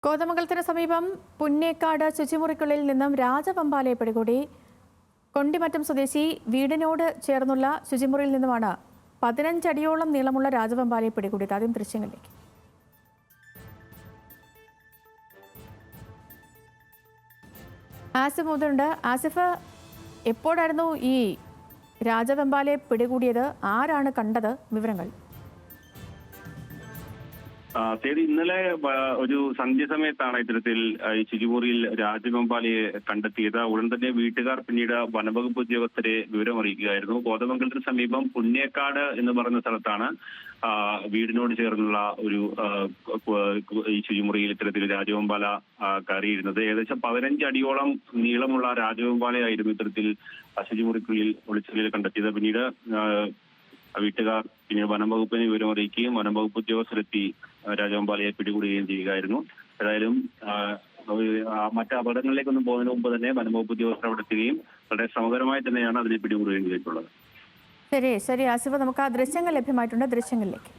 കോതമംഗലത്തിന് സമീപം പുന്നേക്കാട് ശുചിമുറിക്കുള്ളിൽ നിന്നും രാജവെമ്പാലയെ പിടികൂടി. കൊണ്ടിമറ്റം സ്വദേശി വീടിനോട് ചേർന്നുള്ള ശുചിമുറിയിൽ നിന്നുമാണ് 15 അടിയോളം നീളമുള്ള രാജവെമ്പാലയെ പിടികൂടിയത്. ആദ്യം ദൃശ്യങ്ങളിലേക്ക്. ആസിഫ് മുതലുണ്ട്. ആസിഫ്, എപ്പോഴായിരുന്നു ഈ രാജവെമ്പാലയെ പിടികൂടിയത്? ആരാണ് കണ്ടത്? വിവരങ്ങൾ. ഇന്നലെ ഒരു സന്ധ്യ സമയത്താണ് ഇത്തരത്തിൽ ഈ ശുചിമുറിയിൽ രാജവെമ്പാലയെ കണ്ടെത്തിയത്. ഉടൻ തന്നെ വീട്ടുകാർ പിന്നീട് വനവകുപ്പ് ഉദ്യോഗസ്ഥരെ വിവരമറിയിക്കുകയായിരുന്നു. കോതമംഗലത്തിന് സമീപം പുന്നേക്കാട് എന്ന് പറയുന്ന സ്ഥലത്താണ് വീടിനോട് ചേർന്നുള്ള ഒരു ഈ ശുചിമുറിയിൽ ഇത്തരത്തിൽ രാജവെമ്പാല കയറിയിരുന്നത്. ഏകദേശം 15 അടിയോളം നീളമുള്ള രാജവെമ്പാലയായിരുന്നു ഇത്തരത്തിൽ ശുചിമുറിക്കുള്ളിൽ ഒളിച്ചുകളിൽ കണ്ടെത്തിയത്. പിന്നീട് വീട്ടുകാർ പിന്നീട് വനംവകുപ്പിനെ വിവരമറിയിക്കുകയും വനംവകുപ്പ് ഉദ്യോഗസ്ഥരെത്തി രാജവെമ്പാലയെ പിടികൂടുകയും ചെയ്യുകയായിരുന്നു. ഏതായാലും മറ്റ് അപകടങ്ങളിലേക്കൊന്നും പോകുന്നതിന് മുമ്പ് തന്നെ വനംവകുപ്പ് ഉദ്യോഗസ്ഥർ അവിടെ എത്തുകയും വളരെ ശ്രമകരമായി തന്നെയാണ് അതിനെ പിടികൂടുകയും ചെയ്തിട്ടുള്ളത്. ശരി ആസിഫ്, നമുക്ക് ആ ദൃശ്യങ്ങൾ ലഭ്യമായിട്ടുണ്ട്. ദൃശ്യങ്ങളിലേക്ക്.